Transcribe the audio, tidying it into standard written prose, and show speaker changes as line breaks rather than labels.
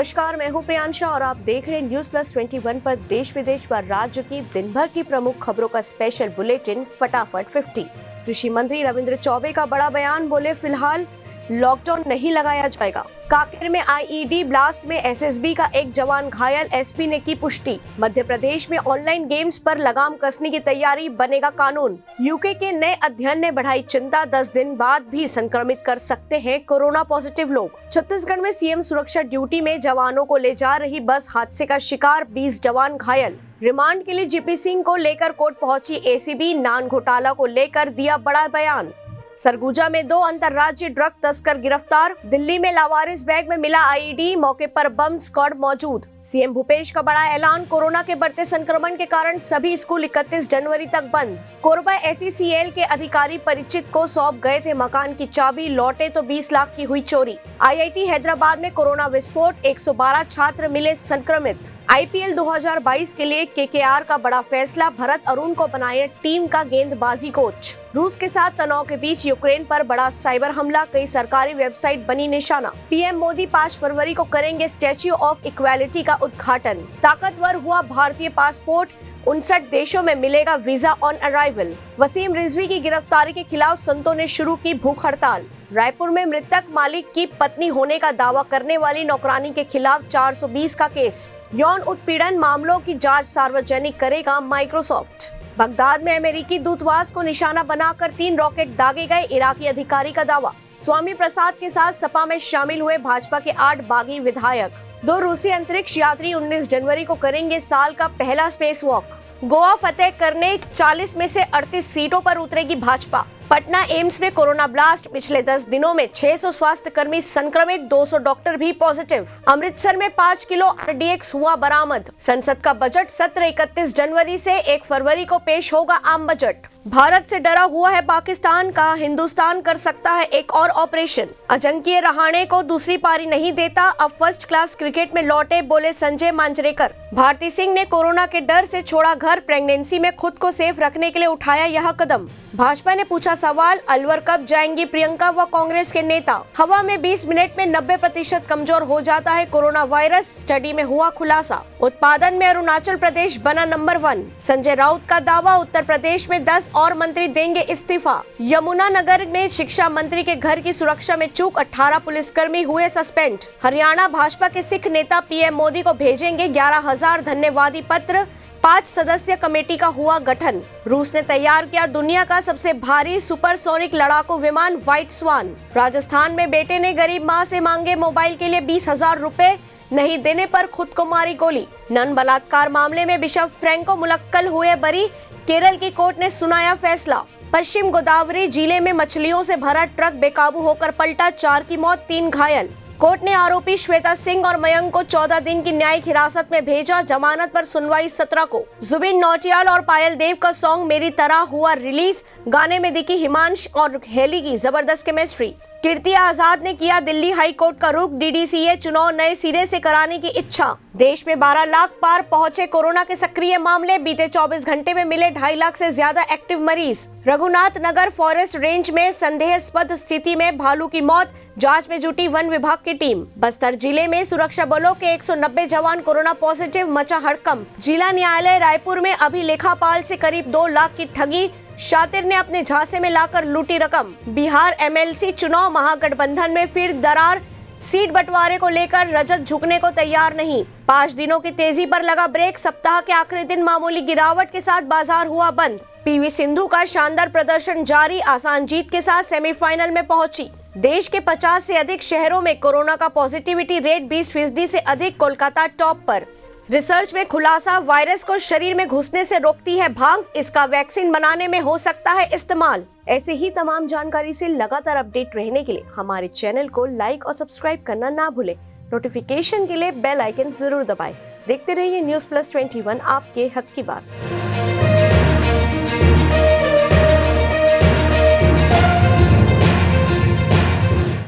नमस्कार, मैं हूं प्रियांशा और आप देख रहे हैं न्यूज प्लस 21 पर देश विदेश व राज्य की दिन भर की प्रमुख खबरों का स्पेशल बुलेटिन फटाफट 50। कृषि मंत्री रविंद्र चौबे का बड़ा बयान, बोले फिलहाल लॉकडाउन नहीं लगाया जाएगा। कांकेर में आईईडी ब्लास्ट में एसएसबी का एक जवान घायल, एसपी ने की पुष्टि। मध्य प्रदेश में ऑनलाइन गेम्स पर लगाम कसने की तैयारी, बनेगा कानून। यूके के नए अध्ययन ने बढ़ाई चिंता, 10 दिन बाद भी संक्रमित कर सकते हैं कोरोना पॉजिटिव लोग। छत्तीसगढ़ में सीएम सुरक्षा ड्यूटी में जवानों को ले जा रही बस हादसे का शिकार, 20 जवान घायल। रिमांड के लिए जीपी सिंह को लेकर कोर्ट पहुंची एसीबी, नान घोटाला को लेकर दिया बड़ा बयान। सरगुजा में 2 अंतर्राज्यीय ड्रग तस्कर गिरफ्तार। दिल्ली में लावारिस बैग में मिला आईईडी, मौके पर बम स्क्वाड मौजूद। सीएम भूपेश का बड़ा ऐलान, कोरोना के बढ़ते संक्रमण के कारण सभी स्कूल 31 जनवरी तक बंद। कोरबा एसईसीएल के अधिकारी परिचित को सौंप गए थे मकान की चाबी, लौटे तो 20 लाख की हुई चोरी। आईआईटी हैदराबाद में कोरोना विस्फोट, 112 छात्र मिले संक्रमित। आईपीएल 2022 के लिए केकेआर का बड़ा फैसला, भरत अरुण को बनाए टीम का गेंदबाजी कोच। रूस के साथ तनाव के बीच यूक्रेन पर बड़ा साइबर हमला, कई सरकारी वेबसाइट बनी निशाना। पीएम मोदी 5 फरवरी को करेंगे स्टैच्यू ऑफ इक्वालिटी का उद्घाटन। ताकतवर हुआ भारतीय पासपोर्ट, 59 देशों में मिलेगा visa on arrival. Waseem Rizvi की गिरफ्तारी के खिलाफ संतों ने शुरू की भूख हड़ताल। रायपुर में मृतक मालिक की पत्नी होने का दावा करने वाली नौकरानी के खिलाफ 420 का केस। यौन उत्पीड़न मामलों की जांच सार्वजनिक करेगा माइक्रोसॉफ्ट। बगदाद में अमेरिकी दूतावास को निशाना बनाकर 3 रॉकेट दागे गए, इराकी अधिकारी का दावा। स्वामी प्रसाद के साथ सपा में शामिल हुए भाजपा के 8 बागी विधायक। 2 रूसी अंतरिक्ष यात्री 19 जनवरी को करेंगे साल का पहला स्पेस वॉक। गोवा फतेह करने 40 में से 38 सीटों पर उतरेगी भाजपा। पटना एम्स में कोरोना ब्लास्ट, पिछले 10 दिनों में 600 स्वास्थ्य कर्मी संक्रमित, 200 डॉक्टर भी पॉजिटिव। अमृतसर में 5 किलो आरडीएक्स हुआ बरामद। संसद का बजट सत्र 31 जनवरी से 1 फरवरी को पेश होगा आम बजट। भारत से डरा हुआ है पाकिस्तान का, हिंदुस्तान कर सकता है एक और ऑपरेशन। अजिंक्य रहाणे को दूसरी पारी नहीं देता, अब फर्स्ट क्लास क्रिकेट में लौटे, बोले संजय मांजरेकर। भारती सिंह ने कोरोना के डर से छोड़ा घर, प्रेगनेंसी में खुद को सेफ रखने के लिए उठाया यह कदम। भाजपा ने पूछा सवाल, अलवर कब जाएंगी प्रियंका व कांग्रेस के नेता। हवा में 20 मिनट में 90% कमजोर हो जाता है कोरोना वायरस, स्टडी में हुआ खुलासा। उत्पादन में अरुणाचल प्रदेश बना नंबर 1। संजय राउत का दावा, उत्तर प्रदेश में 10 और मंत्री देंगे इस्तीफा। यमुनानगर में शिक्षा मंत्री के घर की सुरक्षा में चूक, 18 पुलिसकर्मी हुए सस्पेंड। हरियाणा भाजपा के सिख नेता पीएम मोदी को भेजेंगे 11,000 धन्यवादी पत्र, 5 सदस्यीय कमेटी का हुआ गठन। रूस ने तैयार किया दुनिया का सबसे भारी सुपरसोनिक लड़ाकू विमान व्हाइट स्वान। राजस्थान में बेटे ने गरीब मां से मांगे मोबाइल के लिए 20,000 रुपए, नहीं देने पर खुद को मारी गोली। नन बलात्कार मामले में बिशप फ्रैंको मुलक्कल हुए बरी, केरल की कोर्ट ने सुनाया फैसला। पश्चिम गोदावरी जिले में मछलियों से भरा ट्रक बेकाबू होकर पलटा, 4 की मौत, 3 घायल। कोर्ट ने आरोपी श्वेता सिंह और मयंक को 14 दिन की न्यायिक हिरासत में भेजा, जमानत पर सुनवाई 17 को। जुबिन नौटियाल और पायल देव का सॉन्ग मेरी तरह हुआ रिलीज, गाने में दिखी हिमांश और हेली की जबरदस्त केमिस्ट्री। कीर्ति आजाद ने किया दिल्ली हाई कोर्ट का रुख, डीडीसीए चुनाव नए सिरे से कराने की इच्छा। देश में 12 लाख पार पहुंचे कोरोना के सक्रिय मामले, बीते 24 घंटे में मिले 2.5 लाख से ज्यादा एक्टिव मरीज। रघुनाथ नगर फॉरेस्ट रेंज में संदेहास्पद स्थिति में भालू की मौत, जांच में जुटी वन विभाग की टीम। बस्तर जिले में सुरक्षा बलों के 190 जवान कोरोना पॉजिटिव, मचा हड़कंप। जिला न्यायालय रायपुर में अभी लेखापाल से करीब 2 लाख की ठगी, शातिर ने अपने झांसे में लाकर लूटी रकम। बिहार एमएलसी चुनाव, महागठबंधन में फिर दरार, सीट बंटवारे को लेकर रजत झुकने को तैयार नहीं। 5 दिनों की तेजी पर लगा ब्रेक, सप्ताह के आखिरी दिन मामूली गिरावट के साथ बाजार हुआ बंद। पीवी सिंधु का शानदार प्रदर्शन जारी, आसान जीत के साथ सेमीफाइनल में पहुंची। देश के 50 से अधिक शहरों में कोरोना का पॉजिटिविटी रेट 20% से अधिक, कोलकाता टॉप पर। रिसर्च में खुलासा, वायरस को शरीर में घुसने से रोकती है भांग, इसका वैक्सीन बनाने में हो सकता है इस्तेमाल। ऐसे ही तमाम जानकारी से लगातार अपडेट रहने के लिए हमारे चैनल को लाइक और सब्सक्राइब करना ना भूलें। नोटिफिकेशन के लिए बेल आइकन जरूर दबाएं। देखते रहिए न्यूज प्लस 21, आपके हक की बात।